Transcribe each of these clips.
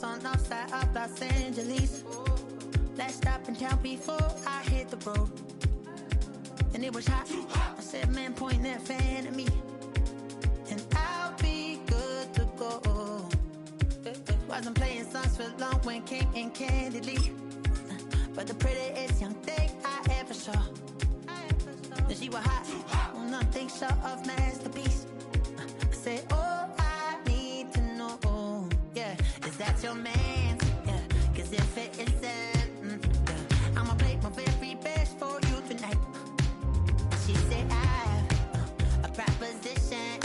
on the outside of Los Angeles. Last stop in town before I hit the road. And it was hot. I said, man, point that fan at me. And I'll be good to go. Wasn't playing songs for long when came in candidly. But the prettiest young thing I ever saw. And she was hot. Well, nothing short of masterpiece. I said, oh, I need to know. Yeah, is that your man? Yeah, cause if it isn't, I'ma play my very best for you tonight. She said, I have a proposition.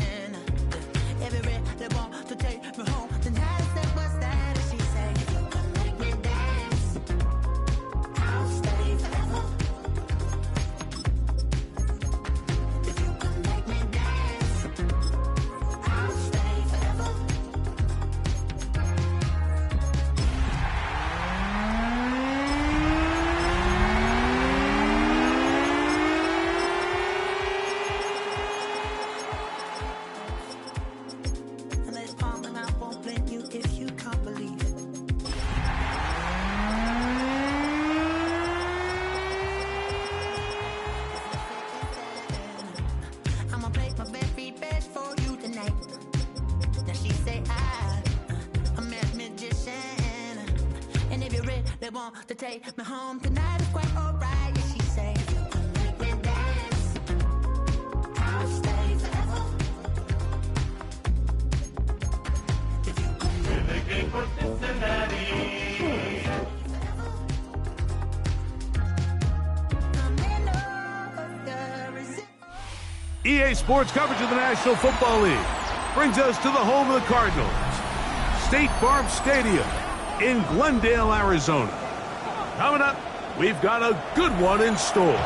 Every red they want to take me home tonight. I said, what's that? And she said, if you come make me dance, I'll stay forever. If you come make me dance, I'll stay forever. And there's palm and I won't blame you if you can't believe it. I'ma play my very best for you tonight. Now she say I'm a magician. And if you're ready, they want to take me home tonight. It's quite alright. Yeah, she say, if you come make me dance, I'll stay forever. If you come They came for Cincinnati. I'm in over, is it? EA Sports coverage of the National Football League brings us to the home of the Cardinals, State Farm Stadium in Glendale, Arizona. Coming up, we've got a good one in store.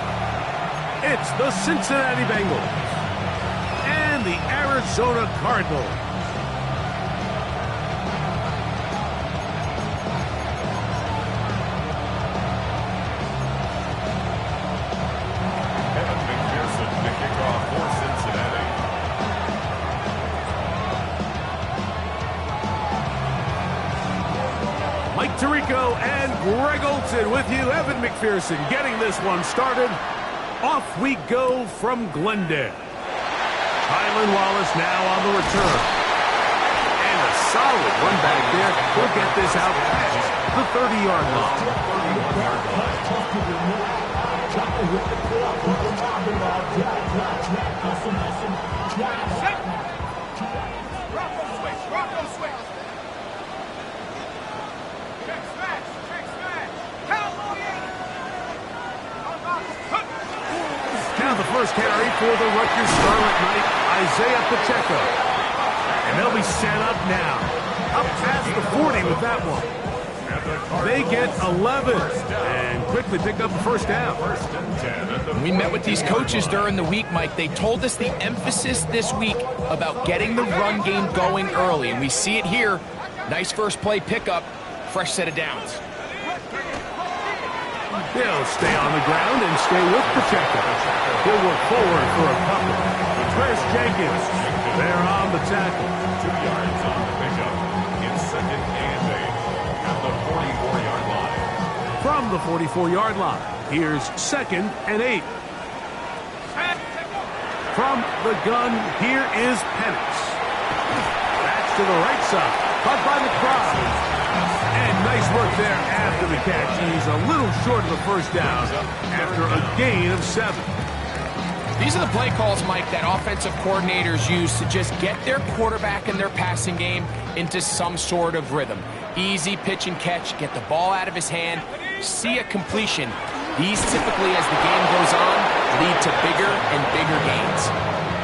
It's the Cincinnati Bengals and the Arizona Cardinals. Evan McPherson to kick off for Cincinnati. Mike Tirico and Greg Olson with you. Evan McPherson getting this one started. Off we go from Glendale. Kylan Wallace now on the return. And a solid run back there. He'll get this out past the 30-yard line. Now the first carry for the Rutgers Scarlet Knight, Isaiah Pacheco. And they'll be set up now. Up past the 40 with that one. They get 11 and quickly pick up the first down. We met with these coaches during the week, Mike. They told us the emphasis this week about getting the run game going early, and we see it here. Nice first play pickup, fresh set of downs. He'll stay on the ground and stay with Pacheco. He'll work forward for a couple. Chris Jenkins, there on the tackle. 2 yards on the pickup. In second and 8 at the 44-yard line. From the 44-yard line, here's second and 8. From the gun, here is Penix. That's to the right side. Caught by McBride. And nice work there after the catch. He's a little short of the first down after a gain of 7. These are the play calls, Mike, that offensive coordinators use to just get their quarterback and their passing game into some sort of rhythm. Easy pitch and catch, get the ball out of his hand, see a completion. These typically, as the game goes on, lead to bigger and bigger gains.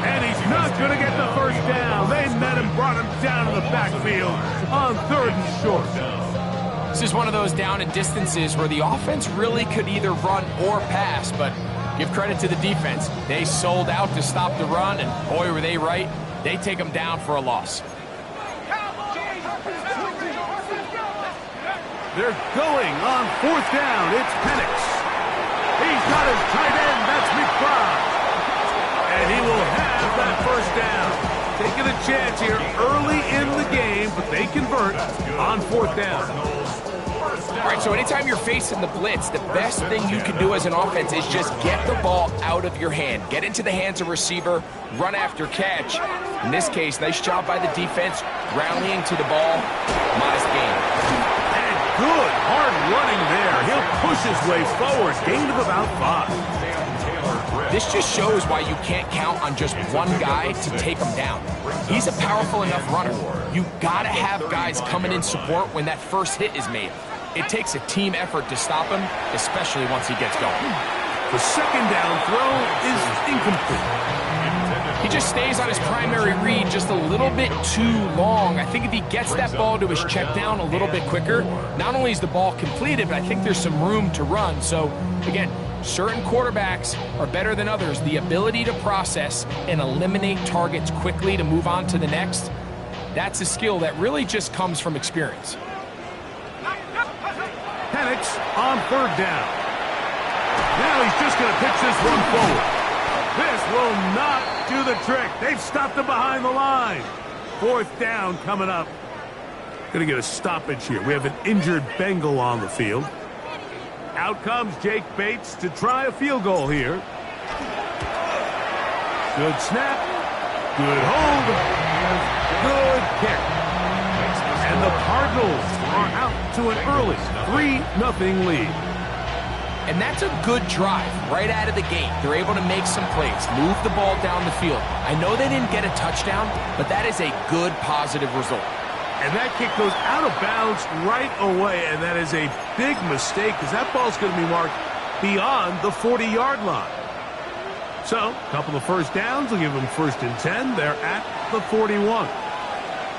And he's not going to get the first down. They met him, brought him down to the backfield on 3rd and short. This is one of those down and distances where the offense really could either run or pass, but give credit to the defense. They sold out to stop the run, and boy, were they right. They take them down for a loss. They're going on 4th down. It's Penix. He's got his tight end. That's McBride. And he will have that first down. Taking a chance here early in the game, but they convert on 4th down. All right, so anytime you're facing the blitz, the best thing you can do as an offense is just get the ball out of your hand. Get into the hands of receiver, run after catch. In this case, nice job by the defense, rallying to the ball. Modest gain. And good hard running there. He'll push his way forward. Gain of about 5. This just shows why you can't count on just one guy to take him down. He's a powerful enough runner. You gotta have guys coming in support when that first hit is made. It takes a team effort to stop him, especially once he gets going. The 2nd down throw is incomplete. He just stays on his primary read just a little bit too long. I think if he gets that ball to his check down a little bit quicker, not only is the ball completed, but I think there's some room to run. So, again, certain quarterbacks are better than others. The ability to process and eliminate targets quickly to move on to the next, that's a skill that really just comes from experience. Penix on 3rd down. Now he's just going to pitch this one forward. This will not do the trick. They've stopped him behind the line. 4th down coming up. Going to get a stoppage here. We have an injured Bengal on the field. Out comes Jake Bates to try a field goal here. Good snap. Good hold. Good kick. And the Cardinals are out to an early 3-0 lead. And that's a good drive right out of the gate. They're able to make some plays, move the ball down the field. I know they didn't get a touchdown, but that is a good positive result. And that kick goes out of bounds right away, and that is a big mistake because that ball's going to be marked beyond the 40-yard line. So, a couple of first downs will give them 1st and 10. They're at the 41.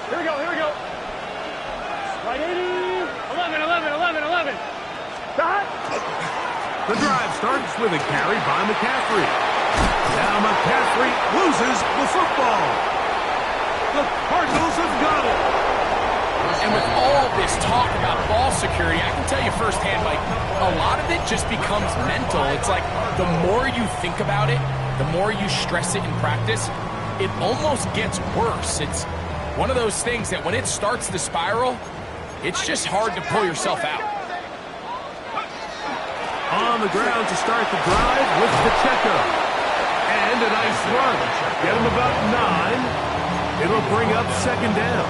Here we go. Right 80, 11. Stop. The drive starts with a carry by McCaffrey. Now McCaffrey loses the football. The Cardinals have got it. And with all this talk about ball security, I can tell you firsthand, Mike, a lot of it just becomes mental. It's like the more you think about it, the more you stress it in practice, it almost gets worse. It's one of those things that when it starts to spiral, it's just hard to pull yourself out. On the ground to start the drive with Pacheco. And a nice run. Get him about 9. It'll bring up 2nd down.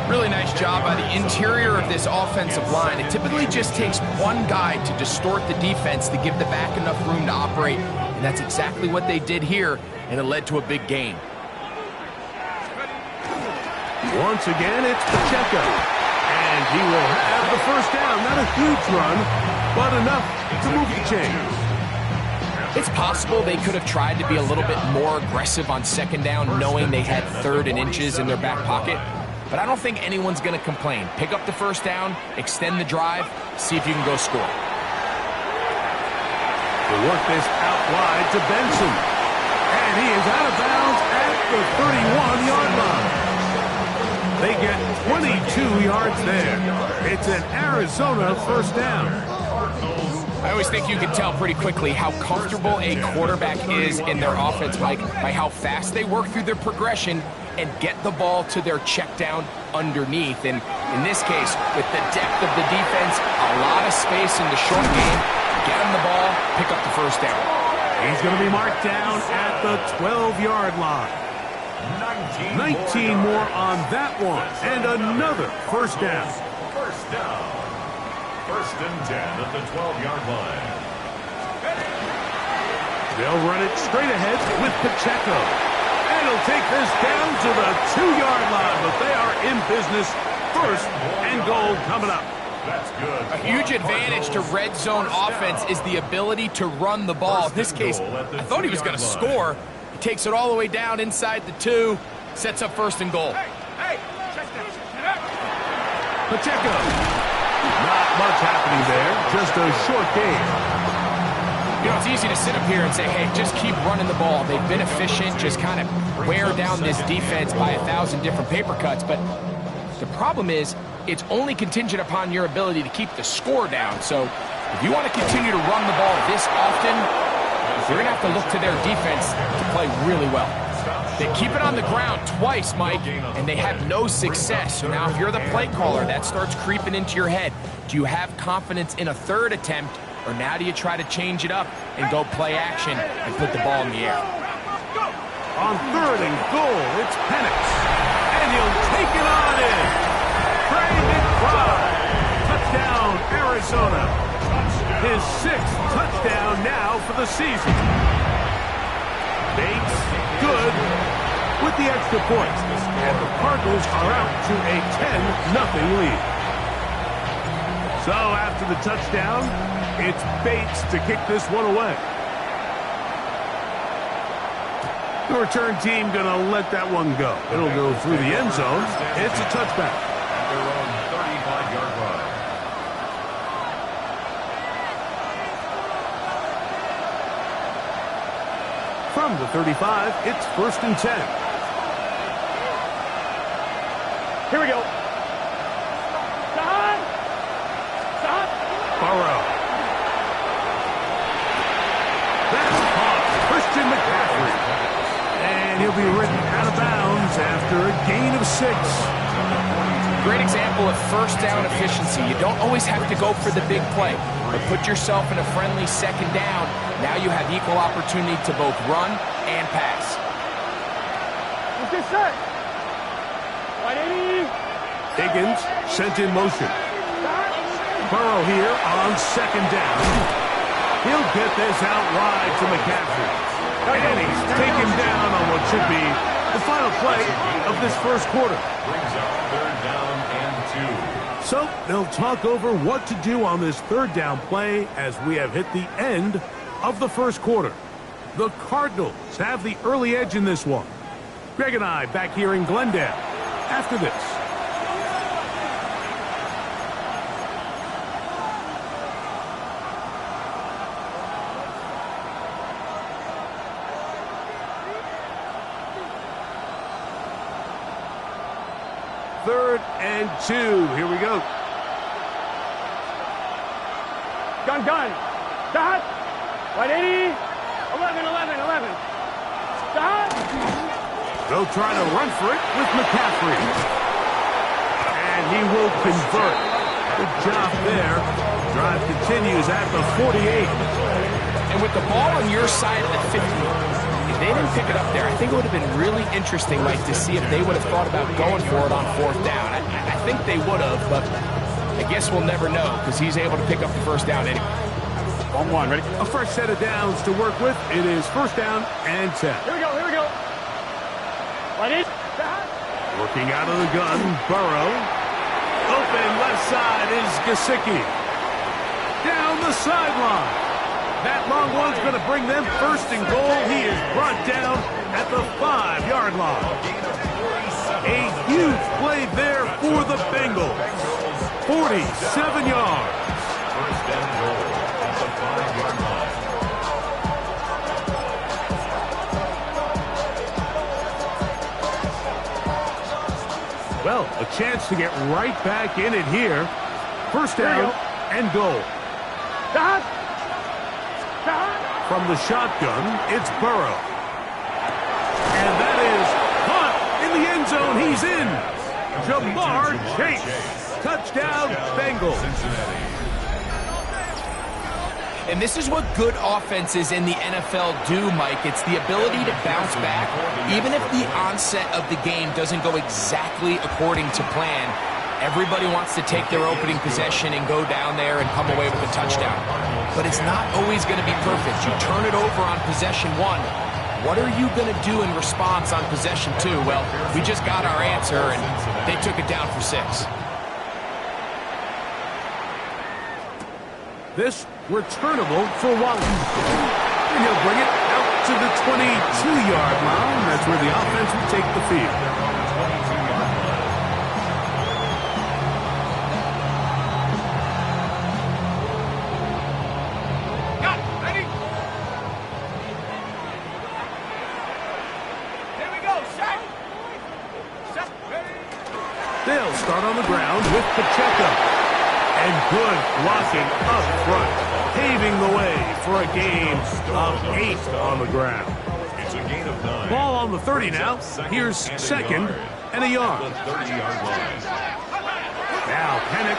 Really nice job by the interior of this offensive line. It typically just takes one guy to distort the defense to give the back enough room to operate. And that's exactly what they did here, and it led to a big gain. Once again, it's Pacheco. And he will have the 1st down. Not a huge run, but enough to move the chains. It's possible they could have tried to be a little bit more aggressive on 2nd down, knowing they had 3rd and inches in their back pocket. But I don't think anyone's going to complain. Pick up the 1st down, extend the drive, see if you can go score. They work this out wide to Benson. And he is out of bounds at the 31-yard line. They get 22 yards there. It's an Arizona 1st down. I always think you can tell pretty quickly how comfortable a quarterback is in their offense, Mike, by how fast they work through their progression and get the ball to their check down underneath. And in this case, with the depth of the defense, a lot of space in the short game, get him the ball, pick up the 1st down. He's going to be marked down at the 12-yard line. 19 more on that one, and another 1st down. 1st and 10 at the 12-yard line. They'll run it straight ahead with Pacheco. And he'll take this down to the 2-yard line, but they are in business. 1st and goal coming up. That's good. A huge advantage to red zone offense is the ability to run the ball. In this case, I thought he was going to score. He takes it all the way down inside the 2, sets up 1st and goal. Pacheco. Not much happening there. Just a short game. You know, it's easy to sit up here and say, hey, just keep running the ball. They've been efficient, just kind of wear down this defense by 1,000 different paper cuts. But the problem is, it's only contingent upon your ability to keep the score down. So if you want to continue to run the ball this often, you're going to have to look to their defense to play really well. They keep it on the ground twice, Mike, and they have no success. So now if you're the play caller, that starts creeping into your head. Do you have confidence in a third attempt, or now do you try to change it up and go play action and put the ball in the air? On 3rd and goal, it's Penix. And he'll take it on in. Trey McBride. Touchdown, Arizona. His 6th touchdown now for the season. Bates, good, with the extra point. And the Cardinals are out to a 10-0 lead. So after the touchdown, it's Bates to kick this one away. The return team going to let that one go. It'll go through the end zone. It's a touchback. At their own 35-yard line. From the 35, it's 1st and 10. Here we go. Stop! Stop! Burrow. That's caught. Christian McCaffrey. And he'll be written out of bounds after a gain of 6. Great example of first down efficiency. You don't always have to go for the big play, but put yourself in a friendly 2nd down. Now you have equal opportunity to both run and pass. Let's get set. 180. Higgins sent in motion. Burrow here on 2nd down. He'll get this out wide to McCaffrey. And he's taken down on what should be the final play of this 1st quarter. Brings up 3rd down and 2. So they'll talk over what to do on this 3rd down play as we have hit the end of the 1st quarter. The Cardinals have the early edge in this one. Greg and I back here in Glendale after this. Third and 2. Here we go. Gun. Stop! 180. 11. Stop! They'll try to run for it with McCaffrey. And he will convert. Good job there. Drive continues at the 48. And with the ball on your side of the 50, if they didn't pick it up there, I think it would have been really interesting, Mike, to see if they would have thought about going for it on 4th down. I think they would have, but I guess we'll never know because he's able to pick up the 1st down anyway. 1-1, ready? A fresh set of downs to work with. It is 1st down and 10. Here we go. 180. Working out of the gun, Burrow. Open left side is Gesicki. Down the sideline. That long one's going to bring them 1st and goal. He is brought down at the 5-yard line. A huge play there for the Bengals. 47 yards. 1st and goal at the 5-yard line. Well, a chance to get right back in it here. 1st down and goal. Stop! From the shotgun, it's Burrow. And that is caught in the end zone. He's in. Jamar Chase. Touchdown, Bengals. And this is what good offenses in the NFL do, Mike. It's the ability to bounce back. Even if the onset of the game doesn't go exactly according to plan, everybody wants to take their opening possession and go down there and come away with a touchdown. But it's not always going to be perfect. You turn it over on possession 1. What are you going to do in response on possession 2? Well, we just got our answer, and they took it down for 6. This returnable for Wallace. And he'll bring it out to the 22-yard line. That's where the offense will take the field. They'll start on the ground with Pacheco. And good blocking up front, paving the way for a gain of 8 on the ground. It's a gain of 9. Ball on the 30 now. Here's second and a yard. The 30-yard line. Now Penix.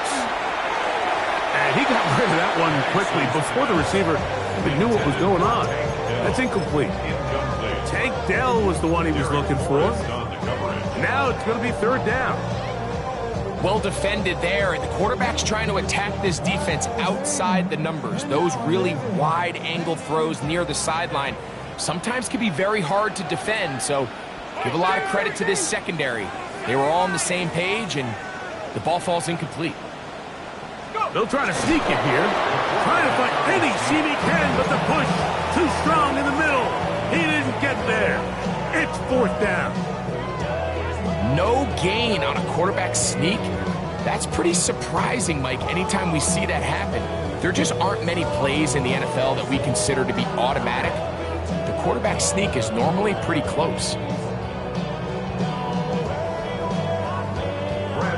And he got rid of that one quickly before the receiver even knew what was going on. That's incomplete. Tank Dell was the one he was looking for. Now it's going to be third down. Well defended there, and the quarterback's trying to attack this defense outside the numbers. Those really wide angle throws near the sideline sometimes can be very hard to defend, so give a lot of credit to this secondary. They were all on the same page, and the ball falls incomplete. They'll try to sneak it here. Trying to find any seam he can, but the push too strong in the middle. He didn't get there. It's fourth down. No gain on a quarterback sneak. That's pretty surprising, Mike, anytime we see that happen. There just aren't many plays in the NFL that we consider to be automatic. The quarterback sneak is normally pretty close.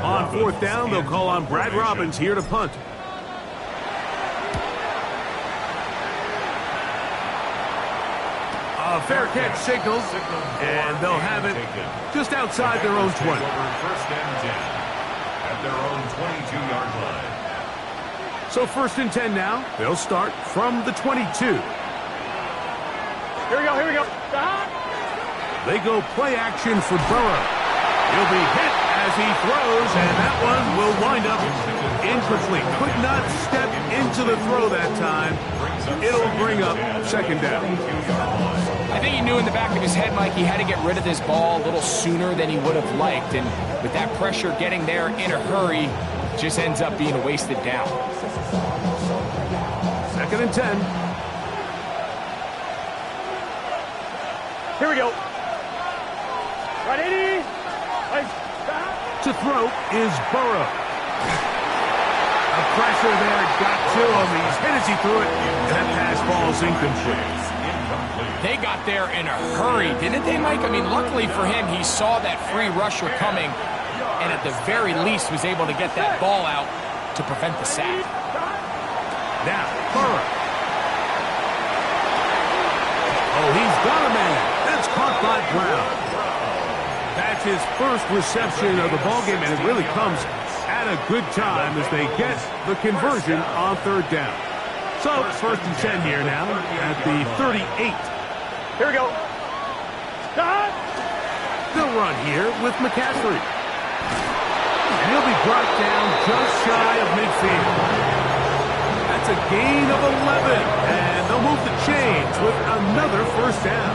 On fourth down, they'll call on Brad Robbins here to punt. A fair catch signals, and they'll have it just outside their own 20. First and 10 at their own 22-yard line. So first and 10 now. They'll start from the 22. Here we go, here we go. They go play action for Burrow. He'll be hit as he throws, and that one will wind up incomplete. Could not step into the throw that time. It'll bring up second down. I think he knew in the back of his head, Mike, he had to get rid of this ball a little sooner than he would have liked. And with that pressure getting there in a hurry, just ends up being a wasted down. Second and 10. Here we go. Right, 80. To throw is Burrow. The pressure there got to him. He's hit as he threw it, and that pass falls incomplete. They got there in a hurry, didn't they, Mike? I mean, luckily for him, he saw that free rusher coming, and at the very least was able to get that ball out to prevent the sack. Now, Burrow. Oh, he's got a man. That's caught by Brown. That's his first reception of the ballgame, and it really comes at a good time as they get the conversion on third down. So, first and 10 here now at the 38. Here we go. Stop. They'll run here with McCaffrey. And he'll be brought down just shy of midfield. That's a gain of 11, and they'll move the chains with another first down.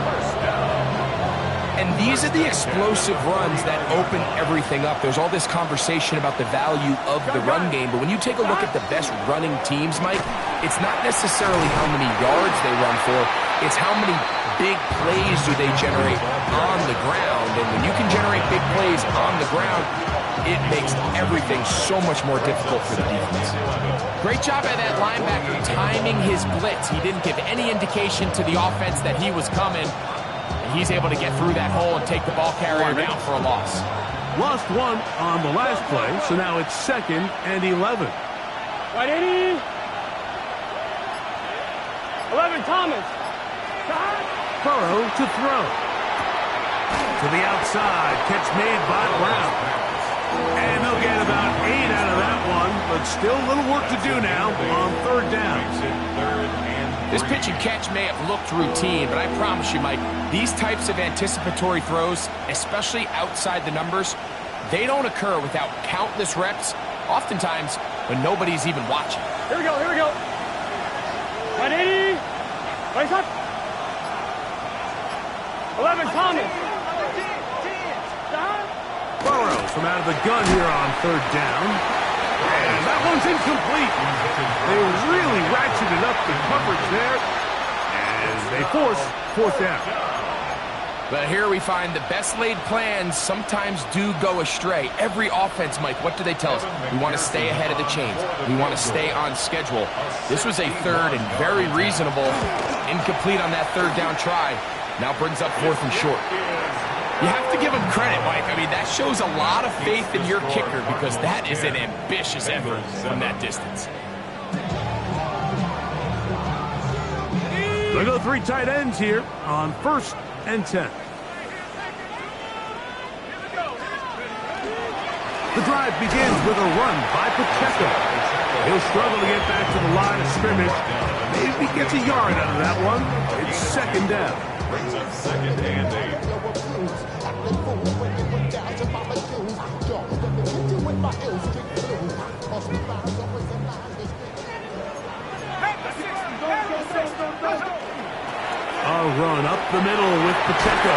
And these are the explosive runs that open everything up. There's all this conversation about the value of the run game, but when you take a look at the best running teams, Mike, it's not necessarily how many yards they run for, it's how many big plays do they generate on the ground. And when you can generate big plays on the ground, it makes everything so much more difficult for the defense. Great job by that linebacker timing his blitz. He didn't give any indication to the offense that he was coming. He's able to get through that hole and take the ball carrier down for a loss. Lost one on the last play, so now it's second and 11. Right, 80. 11, Thomas. Burrow to throw. To the outside, catch made by Brown. And they'll get about 8 out of that one, but still a little work to do now on third down. This pitch and catch may have looked routine, but I promise you, Mike, these types of anticipatory throws, especially outside the numbers, they don't occur without countless reps, oftentimes when nobody's even watching. Here we go, here we go. Right, 80. Right, up. 11, Thomas. Burrow from out of the gun here on third down. And that one's incomplete. They really ratcheted up the coverage there. And they force fourth down. But here we find the best laid plans sometimes do go astray. Every offense, Mike, what do they tell us? We want to stay ahead of the chains. We want to stay on schedule. This was a third and very reasonable. Incomplete on that third down try. Now brings up fourth and short. You have to give him credit, Mike. I mean, that shows a lot of faith in your kicker because that is an ambitious effort from that distance. They'll go three tight ends here on first and 10. The drive begins with a run by Pacheco. He'll struggle to get back to the line of scrimmage. Maybe gets a yard out of that one. It's second down. Brings up second and 8. A run up the middle with Pacheco.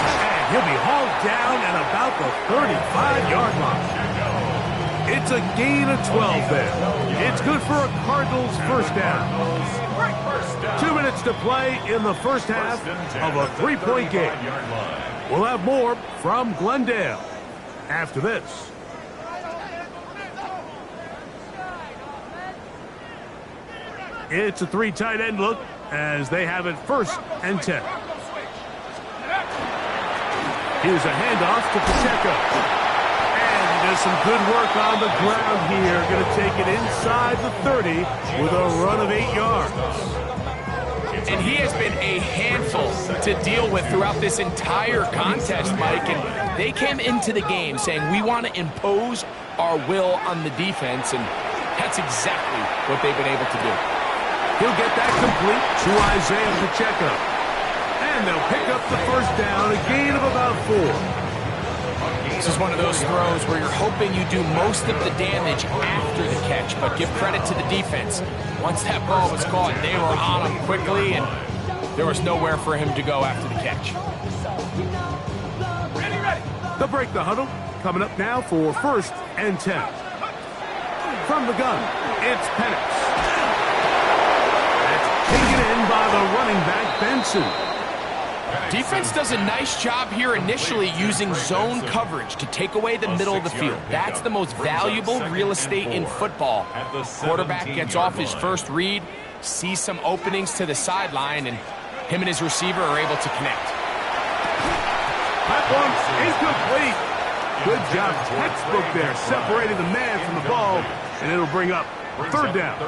And he'll be hauled down at about the 35-yard line. It's a gain of 12 there. It's good for a Cardinals first down. 2 minutes to play in the first half of a 3-point game. We'll have more from Glendale after this. It's a 3 tight end look as they have it first and 10. Here's a handoff to Pacheco. And he does some good work on the ground here. Going to take it inside the 30 with a run of 8 yards. And he has been a handful to deal with throughout this entire contest, Mike. And they came into the game saying, we want to impose our will on the defense. And that's exactly what they've been able to do. He'll get that complete to Isaiah Pacheco. And they'll pick up the first down, a gain of about 4. This is one of those throws where you're hoping you do most of the damage after the catch, but give credit to the defense. Once that ball was caught, they were on him quickly, and there was nowhere for him to go after the catch. They'll break the huddle. Coming up now for first and 10. From the gun, it's Penix. That's taken in by the running back, Benson. Defense does a nice job here initially using zone coverage to take away the middle of the field. That's the most valuable real estate in football. Quarterback gets off his first read, sees some openings to the sideline, and him and his receiver are able to connect. That one's incomplete. Good job, textbook there, separating the man from the ball, and it'll bring up third down.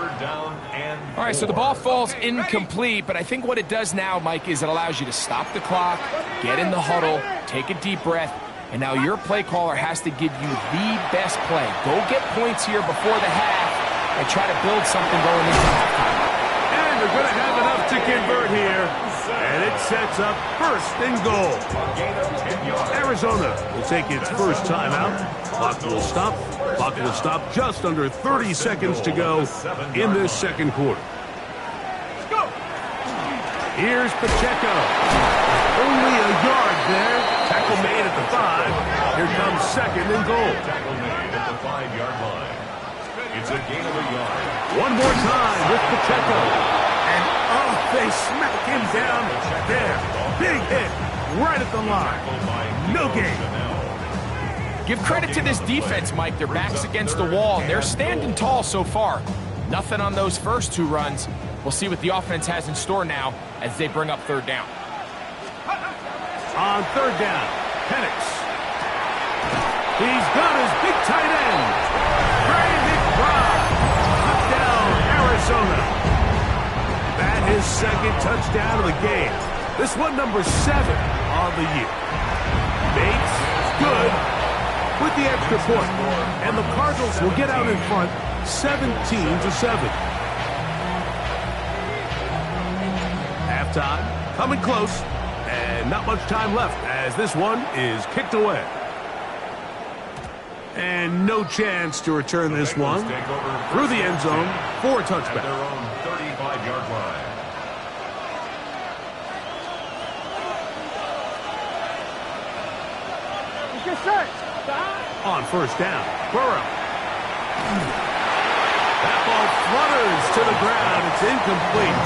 All right, so the ball falls incomplete, but I think what it does now, Mike, is it allows you to stop the clock, get in the huddle, take a deep breath, and now your play caller has to give you the best play. Go get points here before the half and try to build something going into halftime. And they're going to have enough to convert here, and it sets up first and goal. Arizona will take its first timeout. Clock will stop. Clock will stop just under 30 seconds to go in this second quarter. Here's Pacheco. Only a yard there. Tackle made at the 5. Here comes second and goal. Tackle made at the 5-yard line. It's a gain of a yard. One more time with Pacheco. And oh, they smack him down there. Big hit right at the line. No gain. Give credit to this defense, Mike. Their back's against the wall. They're standing tall so far. Nothing on those first 2 runs. We'll see what the offense has in store now as they bring up third down. On third down, Penix. He's got his big tight end. Brandon Brown. Touchdown, Arizona. That is second touchdown of the game. This one number 7 on the year. Bates, good. With the extra point, and the Cardinals will get out in front 17-7. Halftime coming close, and not much time left as this one is kicked away. And no chance to return this one through the end zone for a touchback. At their own 35-yard line. On first down, Burrow. That ball flutters to the ground. It's incomplete.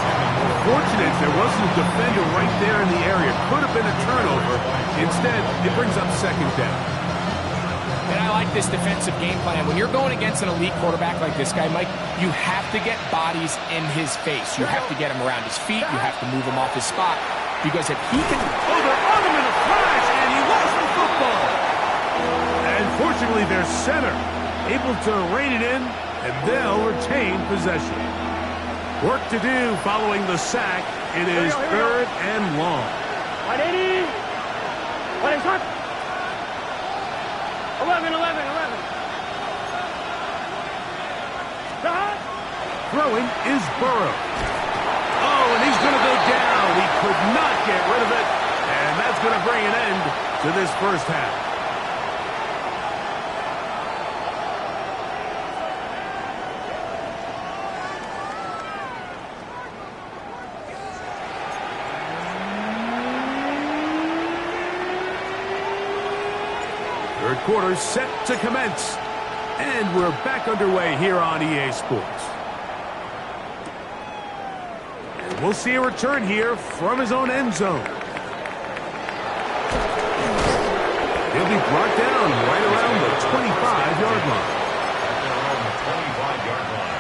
Fortunate there wasn't a defender right there in the area. Could have been a turnover. Instead, it brings up second down. And I like this defensive game plan. When you're going against an elite quarterback like this guy, Mike, you have to get bodies in his face. You have to get him around his feet. You have to move him off his spot. Because if he can... Oh, they're on him in a flash, and he lost the football. And fortunately, their center able to rein it in, and they'll retain possession. Work to do following the sack. It is third and long. 180. Ready, shot. 11. Shot. Throwing is Burrow. Oh, and he's going to go down. He could not get rid of it. And that's going to bring an end to this first half. Third quarter set to commence. And we're back underway here on EA Sports. And we'll see a return here from his own end zone. He'll be brought down right around the 25-yard line. Around the 25-yard line.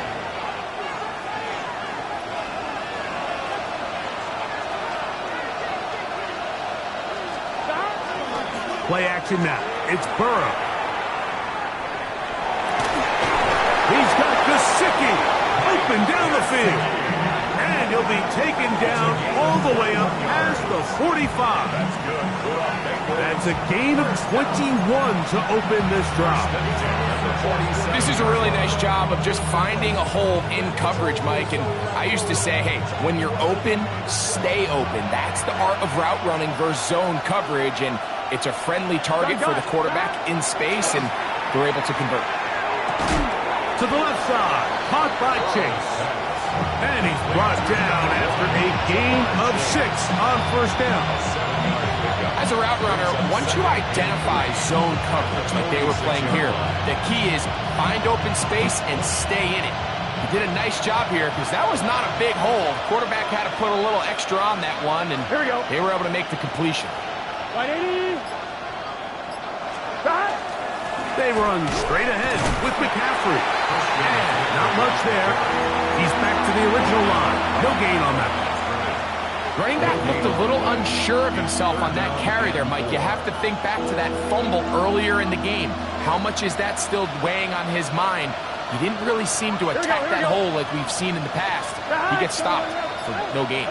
Play action now. It's Burrow. He's got Gesicki open down the field. And he'll be taken down all the way up past the 45. That's good. That's a gain of 21 to open this drive. This is a really nice job of just finding a hole in coverage, Mike. And I used to say, hey, when you're open, stay open. That's the art of route running versus zone coverage. And it's a friendly target for the quarterback in space, and they're able to convert. To the left side, caught by Chase. And he's brought down after a gain of 6 on first down. As a route runner, once you identify zone coverage like they were playing here, the key is find open space and stay in it. He did a nice job here because that was not a big hole. Quarterback had to put a little extra on that one, and Here we go. they were able to make the completion. 180. Shot. They run straight ahead with McCaffrey. And not much there. He's back to the original line. No gain on that one. Running back looked a little unsure of himself on that carry there, Mike. You have to think back to that fumble earlier in the game. How much is that still weighing on his mind? He didn't really seem to attack that hole like we've seen in the past. He gets stopped for no gain.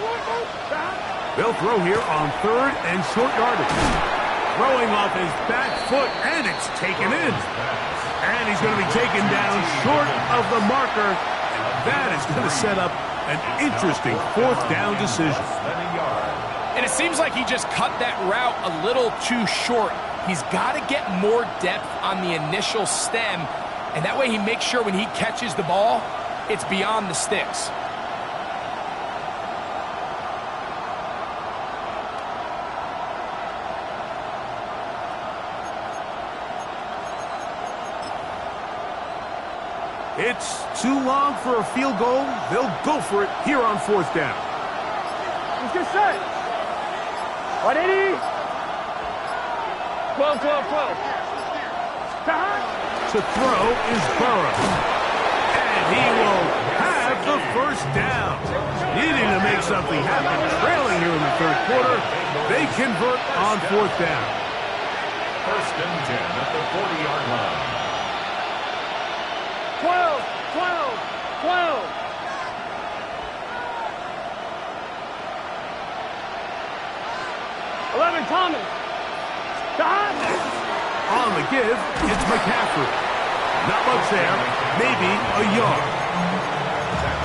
They'll throw here on third and short yardage. Throwing off his back foot, and it's taken in. And he's going to be taken down short of the marker. And that is going to set up an interesting fourth down decision. And it seems like he just cut that route a little too short. He's got to get more depth on the initial stem, and that way he makes sure when he catches the ball, it's beyond the sticks. It's too long for a field goal. They'll go for it here on fourth down. Let's get set. 180. 12. Shot. To throw is Burrow. And he will have the first down. Needing to make something happen, trailing here in the third quarter. They convert on fourth down. First and 10 at the 40-yard line. 12. 11, Thomas. Shot. On the give, it's McCaffrey. Not much there, maybe a yard.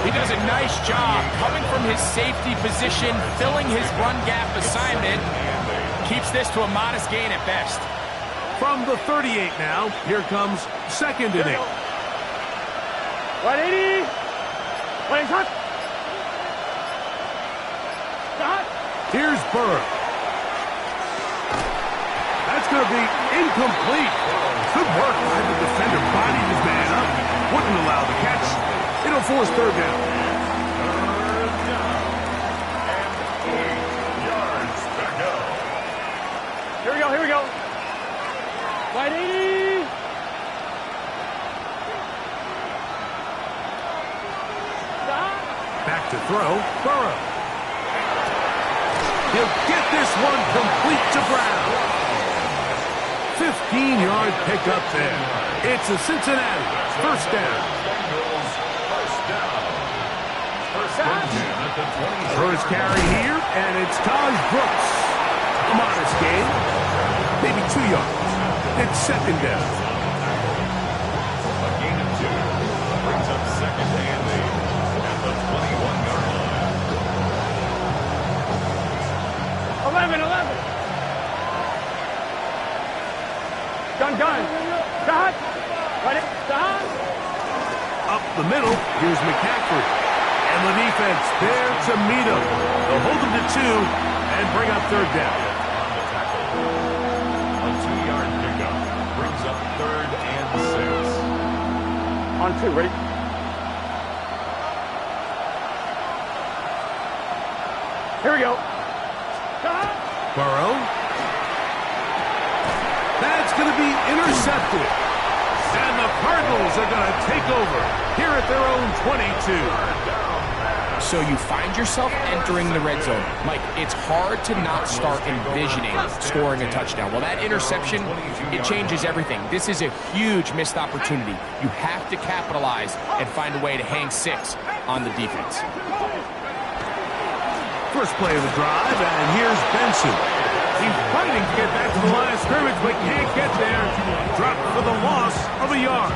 He does a nice job coming from his safety position, filling his run gap assignment. Keeps this to a modest gain at best. From the 38 now, here comes second and 8. 180. Playing shot. Shot. Here's Burrow. That's going to be incomplete. Good work by the defender, bodied his man up. Wouldn't allow the catch. It'll force third down. Third down. And 8 yards to go. Here we go. 180. Shot. Back to throw, Burrow. He'll get this one complete to Brown. 15-yard pickup there. It's a Cincinnati first down. First and 10 at the 20. First carry here, and it's Taj Brooks. A modest gain, maybe 2 yards. It's second down. A gain of 2 brings up second and 8 at the 21-yard line. 11. Gun. Start. Ready. Start. Up the middle, here's McCaffrey. And the defense there to meet him. They'll hold him to 2 and bring up third down. A 2-yard pickup brings up third and 6. On 2, ready. Here we go. Burrow. That's going to be intercepted. And the Cardinals are going to take over here at their own 22. So you find yourself entering the red zone. Mike, it's hard to not start envisioning scoring a touchdown. Well, that interception, it changes everything. This is a huge missed opportunity. You have to capitalize and find a way to hang 6 on the defense. First play of the drive, and here's Benson. He's fighting to get back to the line of scrimmage, but can't get there. Dropped for the loss of a yard.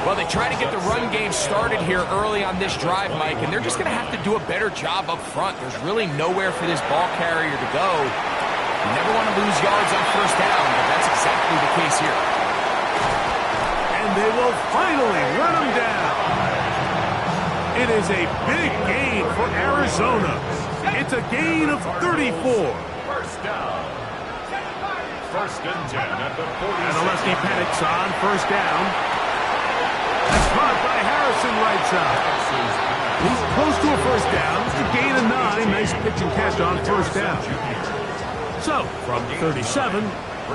Well, they try to get the run game started here early on this drive, Mike, and they're just going to have to do a better job up front. There's really nowhere for this ball carrier to go. You never want to lose yards on first down, but that's exactly the case here. And they will finally run him down. It is a big gain for Arizona. It's a gain of 34. First down. First and 10 at the 40. And the lefty panics on first down. That's caught by Harrison right side. He's close to a first down. It's a gain of 9. Nice pitch and catch on first down. So, from 37,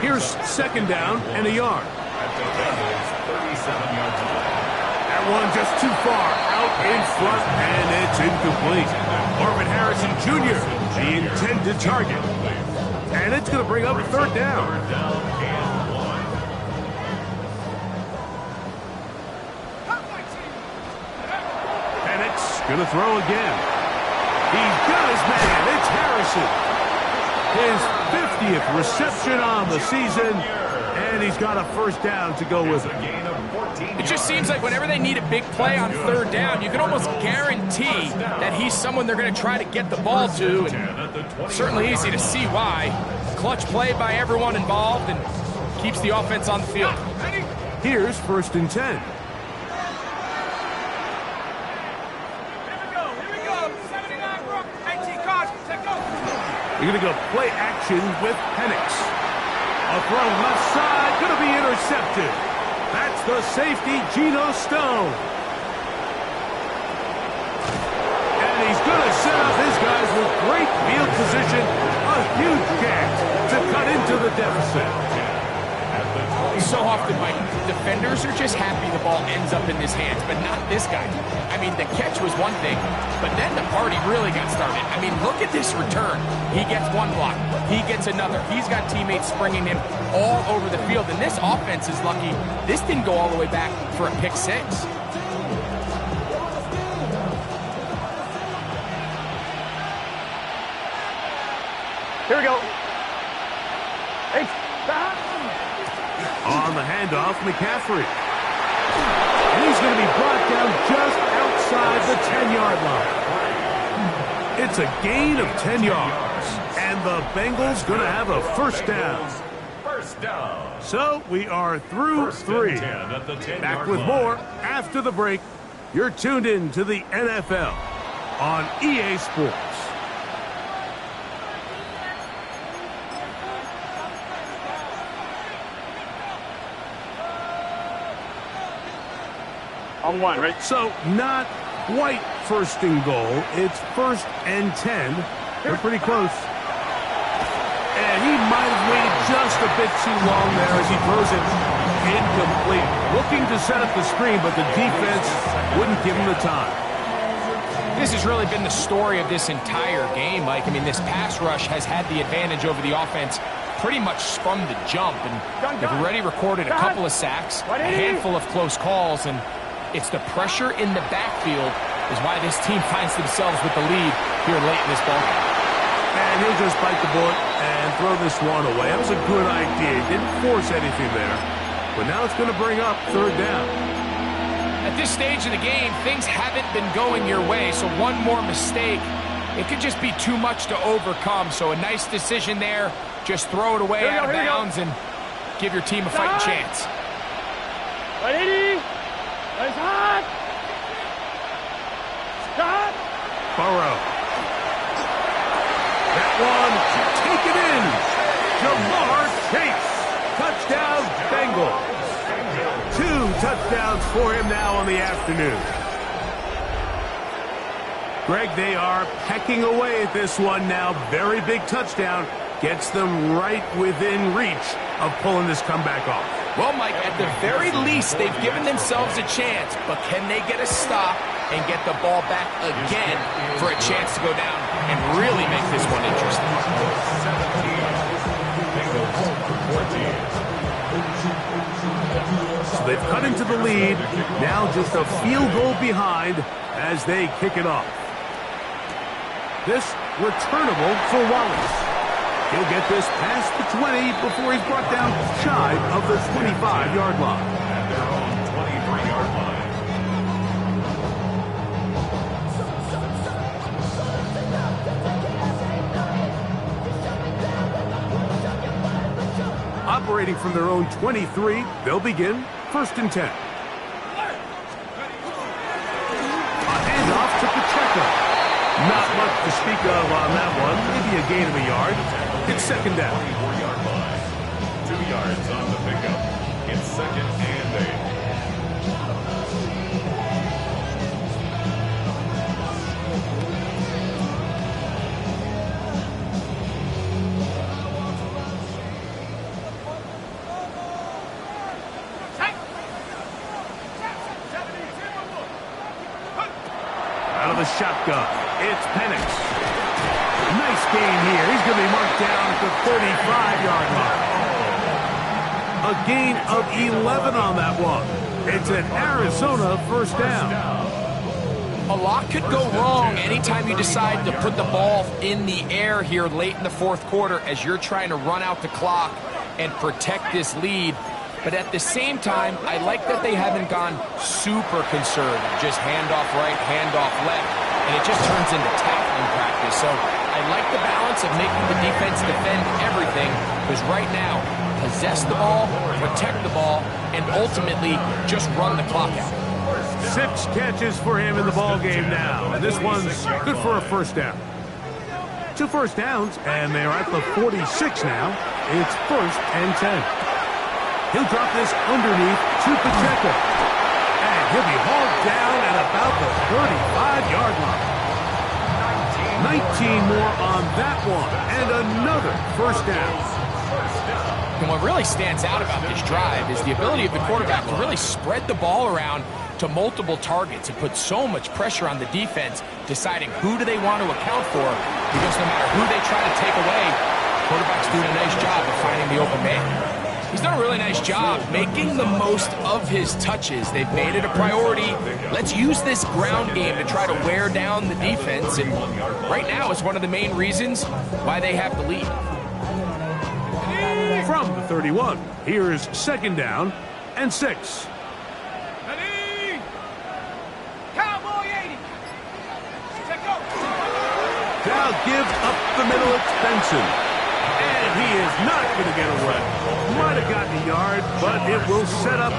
here's second down and a yard. At the Bengals, 37-yard line. That one just too far out in front, and it's incomplete. Marvin Harrison Jr., the intended target. And it's going to bring up third down. Going to throw again. He's got his man. It's Harrison. His 50th reception on the season, and he's got a first down to go with it. It just seems like whenever they need a big play on third down, you can almost guarantee that he's someone they're going to try to get the ball to, and certainly easy to see why. Clutch play by everyone involved and keeps the offense on the field. Here's first and 10. You're going to go play action with Penix. A throw left side, going to be intercepted. That's the safety, Geno Stone. And he's going to set up his guys with great field position. A huge chance to cut into the deficit. So often, Mike, defenders are just happy the ball ends up in his hands, but not this guy. I mean, the catch was one thing, but then the party really got started. I mean, look at this return. He gets one block. He gets another. He's got teammates springing him all over the field, and this offense is lucky this didn't go all the way back for a pick 6. Here we go. Hey, on the handoff, McCaffrey. And he's going to be brought down just outside the 10-yard line. It's a gain of 10 yards. And the Bengals going to have a first down. First down. So we are through 3. Back with more after the break. You're tuned in to the NFL on EA Sports. On 1, right? So not quite first and goal. It's first and 10. They're pretty close. And he might have waited just a bit too long there as he throws it incomplete. Looking to set up the screen, but the defense wouldn't give him the time. This has really been the story of this entire game, Mike. I mean, this pass rush has had the advantage over the offense pretty much from the jump. And they've already recorded a couple of sacks, a handful of close calls, and it's the pressure in the backfield is why this team finds themselves with the lead here late in this ballgame. And And he'll just bite the bullet and throw this one away. That was a good idea. He didn't force anything there. But now it's going to bring up third down. At this stage of the game, things haven't been going your way, so one more mistake, it could just be too much to overcome. So a nice decision there. Just throw it away out of bounds and give your team a fighting chance. Ready? Nice hot. Stop. Burrow. That one, take it in. Jamar Chase. Touchdown, Bengals. 2 touchdowns for him now on the afternoon. Greg, they are pecking away at this one now. Very big touchdown. Gets them right within reach of pulling this comeback off. Well, Mike, at the very least, they've given themselves a chance, but can they get a stop and get the ball back again for a chance to go down and really make this one interesting? 17, So they've cut into the lead. Now just a field goal behind as they kick it off. This returnable for Wallace. He'll get this past the 20 before he's brought down shy of the 25-yard line. at their own 23-yard line. Operating from their own 23, they'll begin 1st and 10. A handoff to Pacheco. Not much to speak of on that one. Maybe a gain of a yard. It's 2nd down. 24-yard line. 2 yards on the pickup. It's 2nd and 8. Out of the shotgun, it's Penix. Nice gain here. He's going to be marked down at the 35-yard line. A gain of 11 on that one. It's an Arizona 1st down. A lot could go wrong anytime you decide to put the ball in the air here late in the 4th quarter as you're trying to run out the clock and protect this lead. But at the same time, I like that they haven't gone super conservative. Just handoff right, handoff left, and it just turns into tackling practice. So I like the balance of making the defense defend everything, because right now, possess the ball, protect the ball, and ultimately just run the clock out. 6 catches for him in the ball game now. And this one's good for a 1st down. 2 first downs, and they're at the 46 now. It's 1st and 10. He'll drop this underneath to Pacheco. And he'll be hauled down at about the 35-yard line. 19 more on that one. And another 1st down. And what really stands out about this drive is the ability of the quarterback to really spread the ball around to multiple targets and put so much pressure on the defense, deciding who do they want to account for, because no matter who they try to take away, quarterback's doing a nice job of finding the open man. He's done a really nice job making the most of his touches. They've made it a priority. Let's use this ground game to try to wear down the defense. And right now is one of the main reasons why they have the lead. From the 31, here's 2nd down and 6. Now gives up the middle. It's Benson. And he is not going to get away. Might have gotten a yard, but it will set up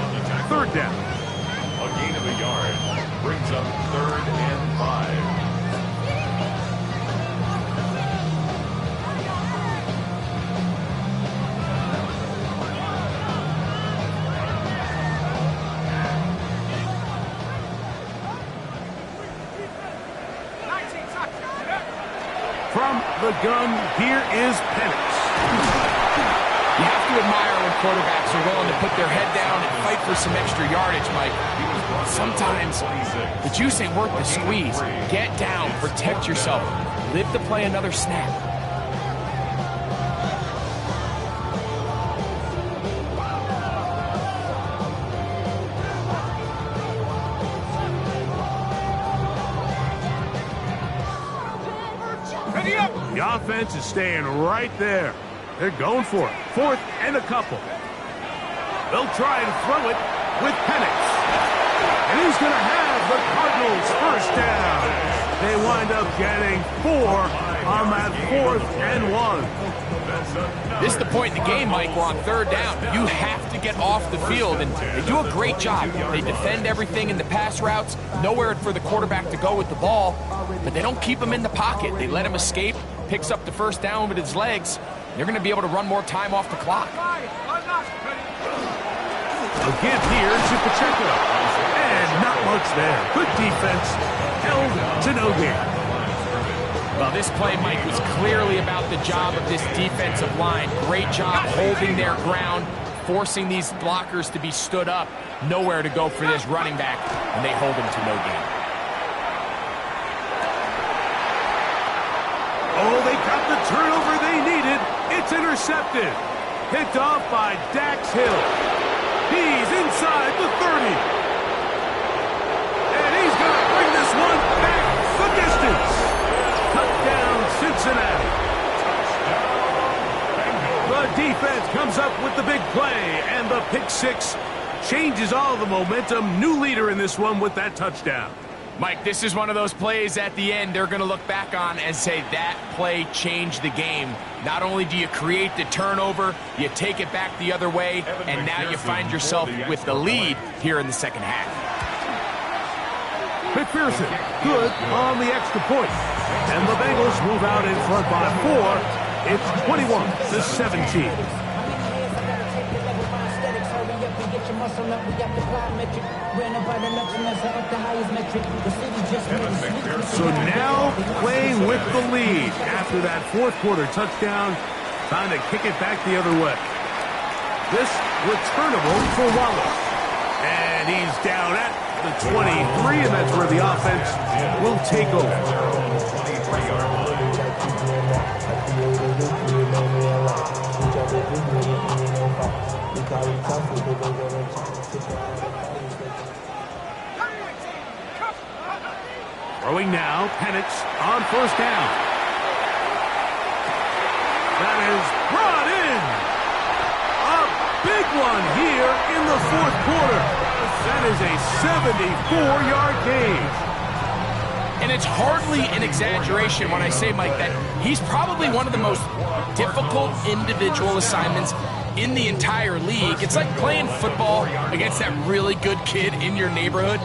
3rd down. A gain of a yard brings up 3rd and 5. From the gun, here is Penix. You have to admire when quarterbacks are willing to put their head down and fight for some extra yardage, Mike. Sometimes the juice ain't worth the squeeze. Get down, protect yourself, live to play another snap. The offense is staying right there. They're going for it. 4th and a couple. They'll try and throw it with Penix. And he's going to have the Cardinals first down. They wind up getting 4 on that 4th and 1. This is the point in the game, Mike. We're on 3rd down. You have to get off the field, and they do a great job. They defend everything in the pass routes, nowhere for the quarterback to go with the ball, but they don't keep him in the pocket. They let him escape, picks up the first down with his legs. They're going to be able to run more time off the clock. A give here to Pacheco. And not much there. Good defense. Held to no gain. Well, this play, Mike, was clearly about the job of this defensive line. Great job holding their ground, forcing these blockers to be stood up. Nowhere to go for this running back, and they hold him to no gain. Oh, they got the turnover they needed. It's intercepted. Picked off by Dax Hill. He's inside the 30. And he's going to bring this one back the distance. Touchdown, Cincinnati. The defense comes up with the big play, and the pick six changes all the momentum. New leader in this one with that touchdown. Mike, this is one of those plays at the end they're going to look back on and say that play changed the game. Not only do you create the turnover, you take it back the other way, and now you find yourself with the lead here in the second half. McPherson, good on the extra point. And the Bengals move out in front by 4. It's 21-17. So now playing with the lead after that 4th quarter touchdown, trying to kick it back the other way. This returnable for Wallace. And he's down at the 23, and that's where the offense will take over. Throwing now, Penix on 1st down. That is brought in. A big one here in the 4th quarter. That is a 74-yard gain. And it's hardly an exaggeration when I say, Mike, that he's probably one of the most difficult individual assignments in the entire league. It's like playing football against that really good kid in your neighborhood.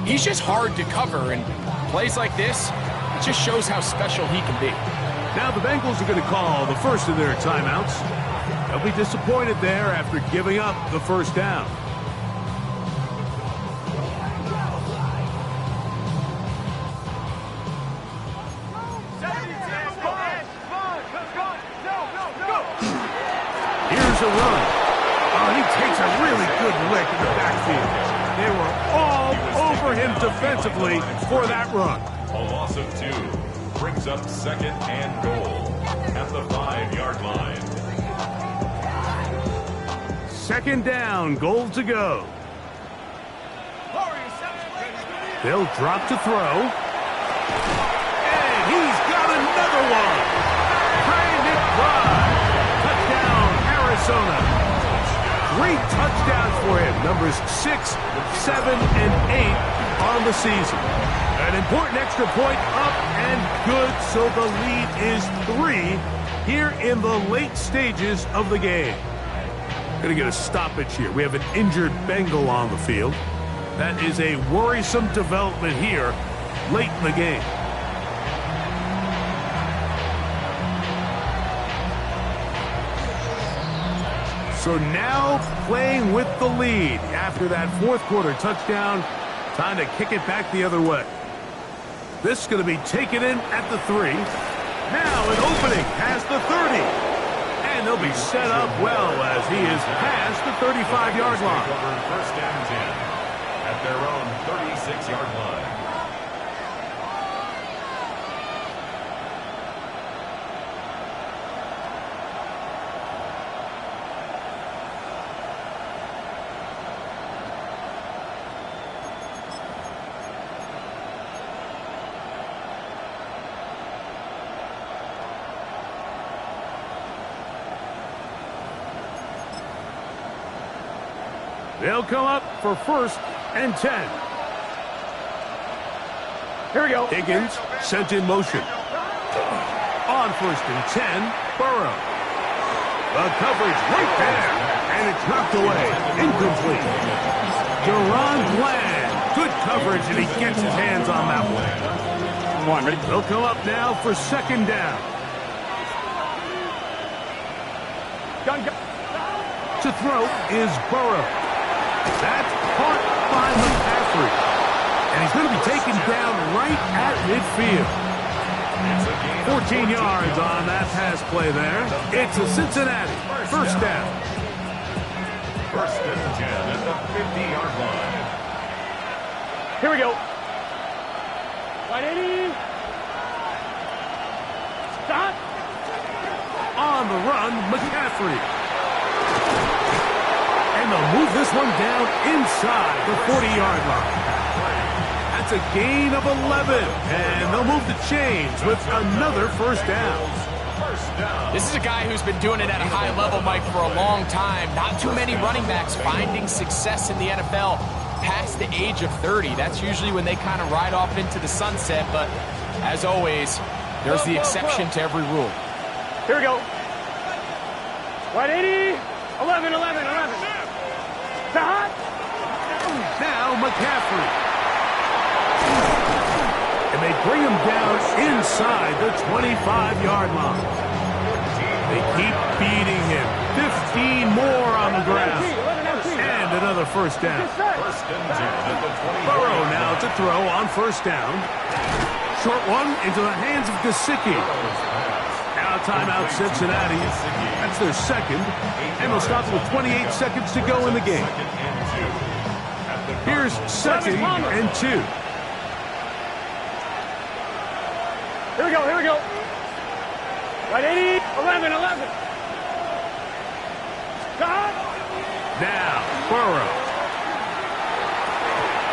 He's just hard to cover, and plays like this, it just shows how special he can be. Now the Bengals are going to call the first of their timeouts. They'll be disappointed there after giving up the 1st down. Here's a run. Oh, he takes a really good lick in the backfield. They were all over him defensively for that run. A loss of 2 brings up 2nd and goal at the 5-yard line. 2nd down, goal to go. They'll drop to throw. And he's got another one. Brandon Clyde. Touchdown, Arizona. 3 touchdowns for him. Numbers 6, 7, and 8 on the season. An important extra point up and good, so the lead is 3 here in the late stages of the game. Going to get a stoppage here. We have an injured Bengal on the field. That is a worrisome development here late in the game. So now playing with the lead after that 4th quarter touchdown. Time to kick it back the other way. This is going to be taken in at the 3. Now an opening past the 30. And they'll be set up well as he is past the 35-yard line. 1st and 10 at their own 36-yard line. They'll come up for 1st and 10. Here we go. Higgins sent in motion. On 1st and 10, Burrow. The coverage right there, and it's knocked away. Incomplete. Deron Bland. Good coverage, and he gets his hands on that one. Come on, ready? They'll come up now for 2nd down. Gun. To throw is Burrow. That's caught by McCaffrey. And he's going to be taken down right at midfield. 14 yards on that pass play there. It's a Cincinnati 1st down. 1st and 10 at the 50-yard line. Here we go. 180. Stop. On the run, McCaffrey. And they'll move this one down inside the 40-yard line. That's a gain of 11. And they'll move the chains with another 1st down. This is a guy who's been doing it at a high level, Mike, for a long time. Not too many running backs finding success in the NFL past the age of 30. That's usually when they kind of ride off into the sunset. But as always, there's the exception to every rule. Here we go. 180. 11. Stop. Now McCaffrey. And they bring him down inside the 25-yard line. They keep beating him. 15 more on the ground. And another 1st down. 1st and 10 at the 20. Burrow now to throw on 1st down. Short one into the hands of Gesicki. Now timeout Cincinnati. That's their 2nd. And they'll stop with 28 seconds to go in the game. Here's 2nd and 2. Here we go. 180. 11. Stop. Now, Burrow.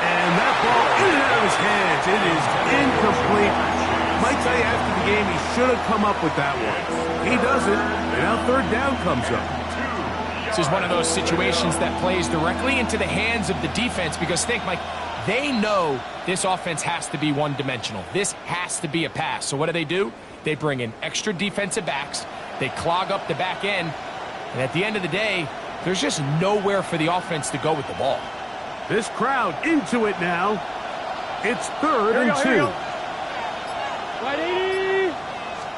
And that ball in and out of his hands. It is incomplete. Might tell you after the game he should have come up with that one. He doesn't, and now 3rd down comes up. This is one of those situations that plays directly into the hands of the defense because think, Mike, they know this offense has to be one-dimensional. This has to be a pass. So what do? They bring in extra defensive backs. They clog up the back end. And at the end of the day, there's just nowhere for the offense to go with the ball. This crowd into it now. It's 3rd and 2. 180.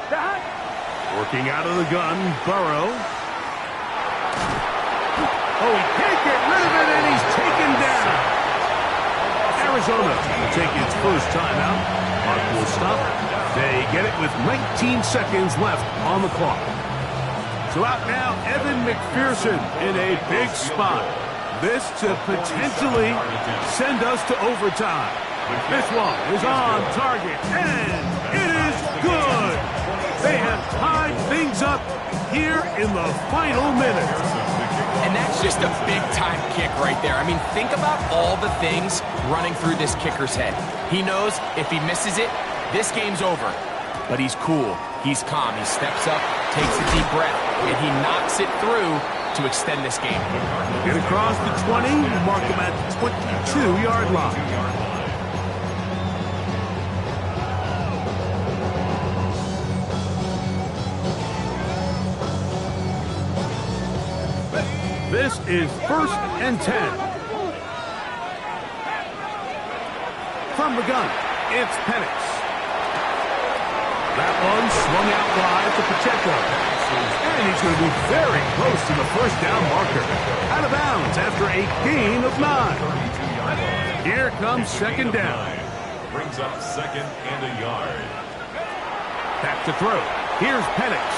Stop. Working out of the gun, Burrow. Oh, he can't get rid of it, and he's taken down. Arizona will take its 1st timeout. Clock will stop. They get it with 19 seconds left on the clock. So out now, Evan McPherson in a big spot. This to potentially send us to overtime. This one is on target, and it is good. They have tied things up here in the final minutes. And that's just a big-time kick right there. I mean, think about all the things running through this kicker's head. He knows if he misses it, this game's over. But he's cool. He's calm. He steps up, takes a deep breath, and he knocks it through to extend this game. Get across the 20, mark him at the 22-yard line. This is 1st and 10. From the gun, it's Penix. That one swung out wide to Pacheco. And he's going to be very close to the 1st down marker. Out of bounds after a gain of 9. Here comes 2nd down. Brings up 2nd and a yard. Back to throw. Here's Penix.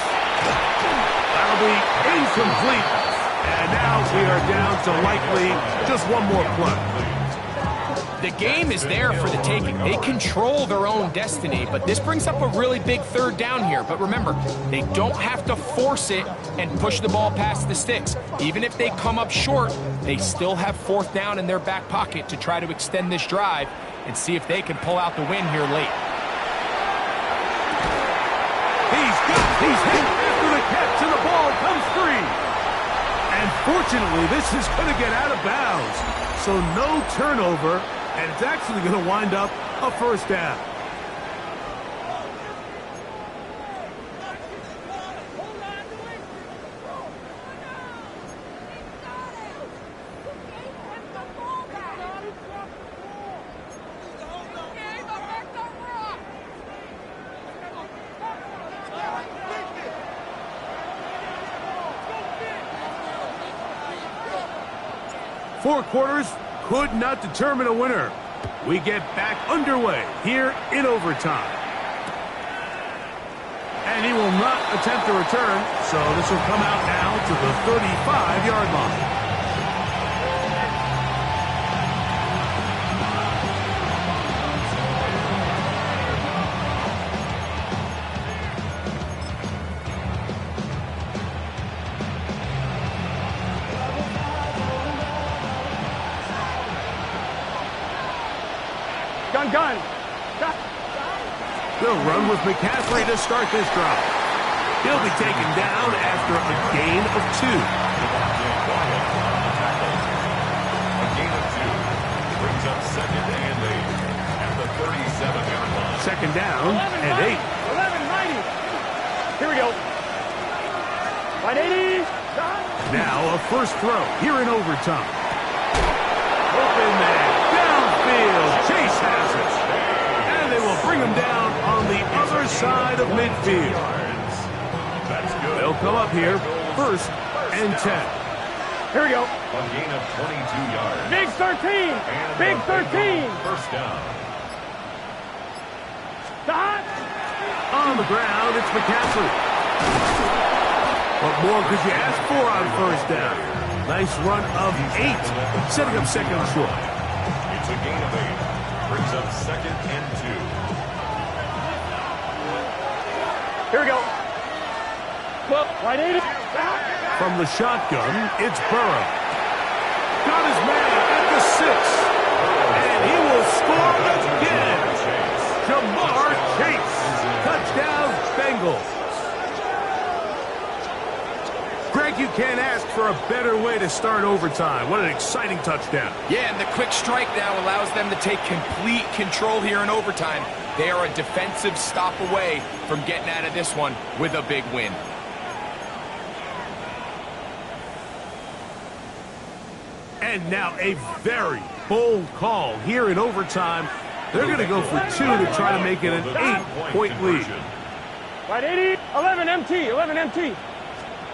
That'll be incomplete. And now we are down to likely just one more play. The game is there for the taking. They control their own destiny, but this brings up a really big 3rd down here. But remember, they don't have to force it and push the ball past the sticks. Even if they come up short, they still have 4th down in their back pocket to try to extend this drive and see if they can pull out the win here late. He's hit after the catch, and the ball comes free. And Unfortunately, this is going to get out of bounds. So no turnover, and it's actually going to wind up a first down. Four quarters could not determine a winner. We get back underway here in overtime. And he will not attempt a return, so this will come out now to the 35-yard line. Gun. They'll run with McCaffrey to start this drive. He'll be taken down after a gain of 2. A gain of 2 brings up second and 8 at the 37-yard line. Second down and 8. 11-90. Here we go. 180. Now a first throw here in overtime. Open man, downfield. Chase has it. And they will bring him down on the other side of midfield. That's good. They'll come up here, first and 10. Here we go. A gain of 22 yards. Big 13. And Big a 13. First down. Stop. On the ground, it's McCaffrey. What more could you ask for on first down? Nice run of 8, setting up second and short. It's a gain of 8. Brings up second and 2. Here we go. 180. From the shotgun, it's Burrow. Got his man at the 6. And he will score again. Jamar Chase. Touchdown, Bengals. Greg, you can't ask for a better way to start overtime. What an exciting touchdown. Yeah, and the quick strike now allows them to take complete control here in overtime. They are a defensive stop away from getting out of this one with a big win. And now a very bold call here in overtime. They're going to go for 2 to try to make it an 8-point lead. 180. 11 MT. 11 MT.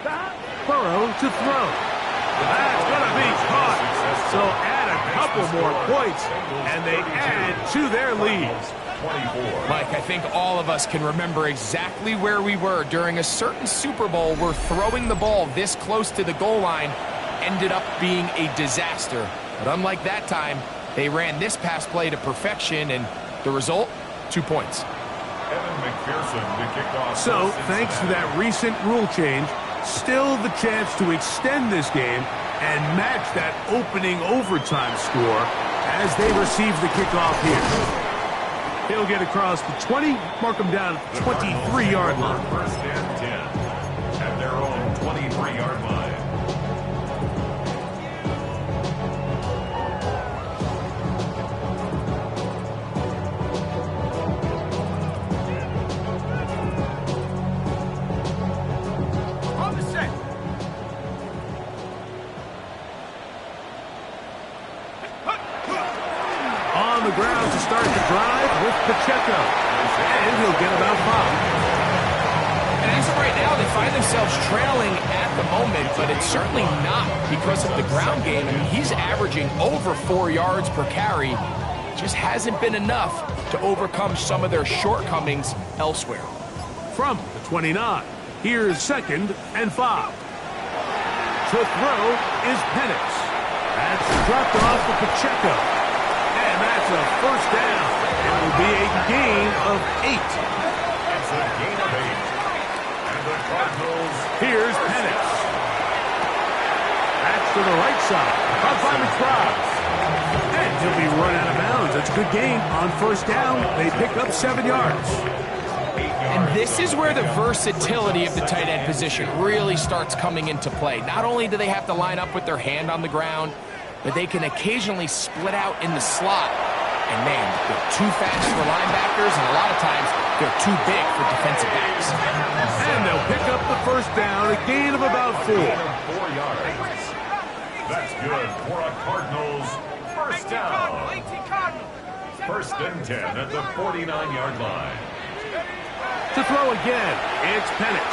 Stop. Burrow to throw. That's going to be caught. So add a couple more points, and they add to their lead. 24. Mike, I think all of us can remember exactly where we were during a certain Super Bowl where throwing the ball this close to the goal line ended up being a disaster. But unlike that time, they ran this pass play to perfection, and the result, 2 points. Evan McPherson to kick off. So, thanks to that recent rule change, still the chance to extend this game and match that opening overtime score as they receive the kickoff here. He'll get across the 20, mark him down at the 23-yard line. First and 10 at their own 23-yard line. On the ground to start the drive with Pacheco. And he'll get about 5. And as of right now, they find themselves trailing at the moment, but it's certainly not because of the ground game. I mean, he's averaging over 4 yards per carry. Just hasn't been enough to overcome some of their shortcomings elsewhere. From the 29, here's second and 5. To throw is Penix. That's dropped off for Pacheco. And that's a first down. It will be a gain of 8. It's a gain of 8. And the Cardinals. Here's Penix. That's to the right side. Caught by McBride. And he'll be run out of bounds. That's a good gain on first down. They pick up 7 yards. 8 And this is where the versatility of the tight end position really starts coming into play. Not only do they have to line up with their hand on the ground, but they can occasionally split out in the slot. And man, they're too fast for linebackers, and a lot of times they're too big for defensive backs. And they'll pick up the first down, a gain of about 4. 4 yards. That's good for a Cardinals first down. First and 10 at the 49-yard line. To throw again, it's Penix.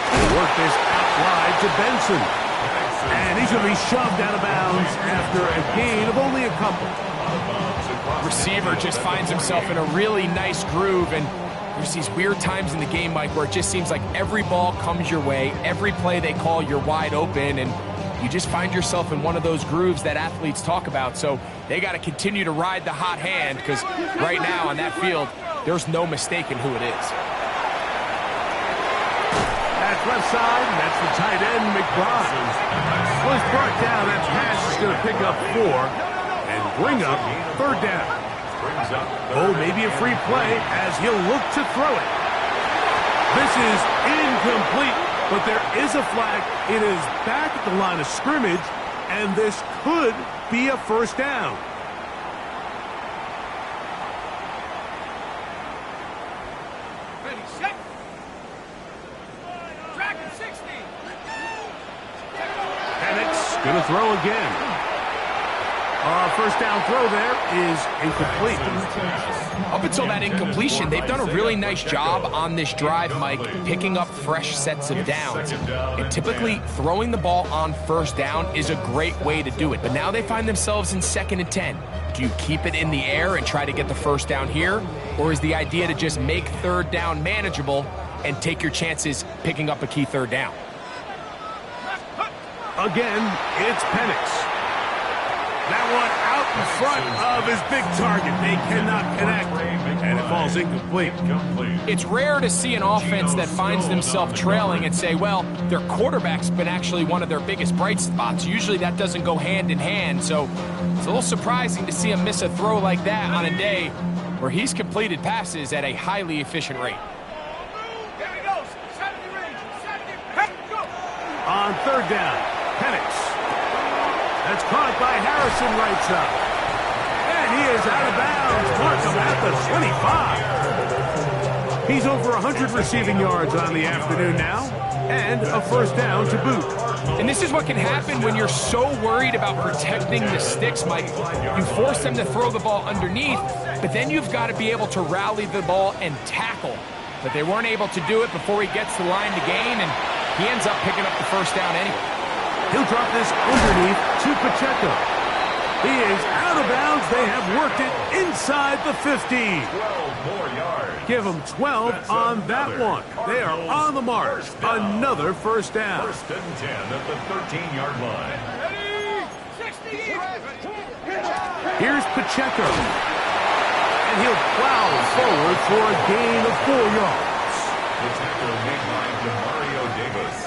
He'll work this out wide to Benson. And he's going to be shoved out of bounds after a gain of only a couple. Receiver just finds himself in a really nice groove, and there's these weird times in the game, Mike, where it just seems like every ball comes your way, every play they call, you're wide open, and you just find yourself in one of those grooves that athletes talk about. So they got to continue to ride the hot hand, because right now on that field, there's no mistaking who it is. That's left side, and that's the tight end, McBride. Well, he's brought down. That pass is going to pick up 4 and bring up third down. Oh, maybe a free play as he'll look to throw it. This is incomplete, but there is a flag. It is back at the line of scrimmage, and this could be a first down. Penix going to throw again. First down throw there is incomplete. Up until that incompletion, they've done a really nice job on this drive, Mike, picking up fresh sets of downs. And typically, throwing the ball on first down is a great way to do it. But now they find themselves in 2nd and 10. Do you keep it in the air and try to get the first down here? Or is the idea to just make third down manageable and take your chances picking up a key third down? Again, it's Penix. That one out in front of his big target. They cannot connect, and it falls incomplete. It's rare to see an offense that finds themselves trailing and say, well, their quarterback's been actually one of their biggest bright spots. Usually that doesn't go hand in hand, so it's a little surprising to see him miss a throw like that on a day where he's completed passes at a highly efficient rate. On third down, Penix. That's caught by Harrison right side. And he is out of bounds. Marks him at the 25. He's over 100 receiving yards on the afternoon now. And a first down to boot. And this is what can happen when you're so worried about protecting the sticks, Mike. You force them to throw the ball underneath, but then you've got to be able to rally the ball and tackle. But they weren't able to do it before he gets the line to gain, and he ends up picking up the first down anyway. He'll drop this underneath to Pacheco. He is out of bounds. They have worked it inside the 15. 12 more yards. Give them 12 on that one. They are on the mark. Another first down. First and 10 at the 13-yard line. Here's Pacheco. And he'll plow forward for a gain of 4 yards. The tackle made by Demario Davis.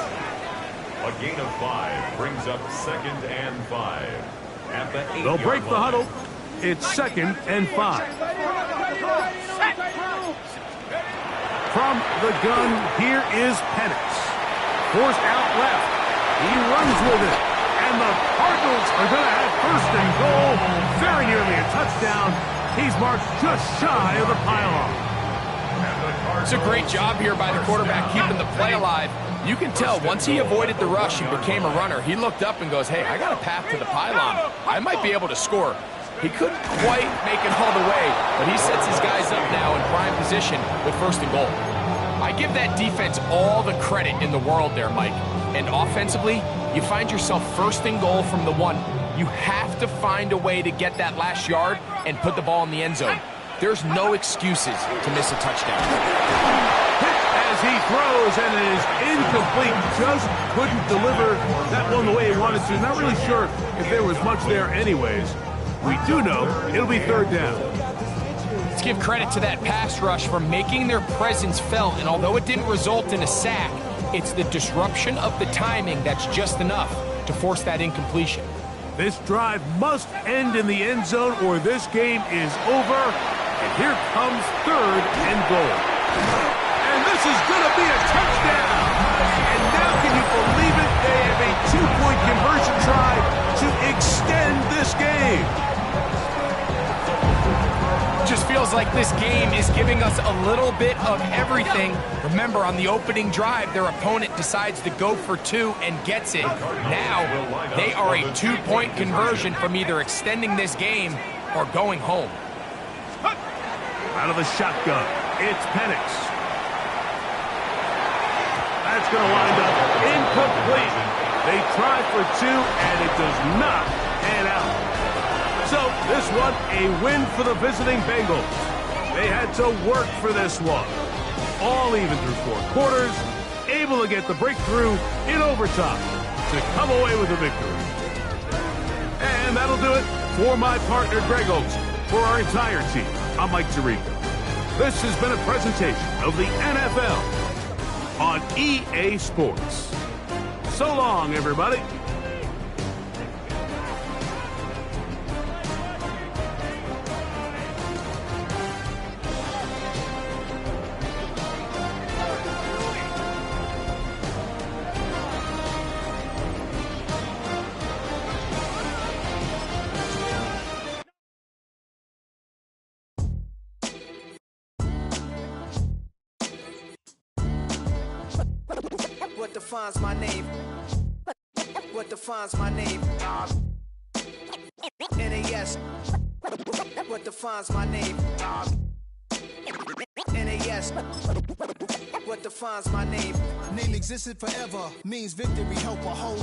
A gain of 5 brings up 2nd and 5. At the 8-yard They'll break the line. huddle. It's 2nd and 5. From the gun, here is Penix. Forced out left. He runs with it. And the Cardinals are going to have first and goal. Very nearly a touchdown. He's marked just shy of the pylon. It's a great job here by the quarterback keeping the play alive. You can tell once he avoided the rush and became a runner, he looked up and goes, hey, I got a path to the pylon. I might be able to score. He couldn't quite make it all the way, but he sets his guys up now in prime position with first and goal. I give that defense all the credit in the world there, Mike. And offensively, you find yourself first and goal from the 1. You have to find a way to get that last yard and put the ball in the end zone. There's no excuses to miss a touchdown. As he throws, and it is incomplete. Just couldn't deliver that one the way he wanted to. Not really sure if there was much there anyways. We do know it'll be third down. Let's give credit to that pass rush for making their presence felt, and although it didn't result in a sack, it's the disruption of the timing that's just enough to force that incompletion. This drive must end in the end zone or this game is over. And here comes third and goal. And this is going to be a touchdown. And now, can you believe it? They have a 2-point conversion try to extend this game. Just feels like this game is giving us a little bit of everything. Remember, on the opening drive, their opponent decides to go for 2 and gets it. Now, they are a 2-point conversion from either extending this game or going home. Out of the shotgun, it's Penix. That's going to wind up incomplete. They try for 2, and it does not pan out. So, this one, a win for the visiting Bengals. They had to work for this one. All even through 4 quarters, able to get the breakthrough in overtime to come away with a victory. And that'll do it for my partner, Greg Olson. For our entire team, I'm Mike Tirico. This has been a presentation of the NFL on EA Sports. So long, everybody. What defines my name? What defines my name? NAS. What defines my name? NAS. What defines my name? Name existed forever, means victory, help a whole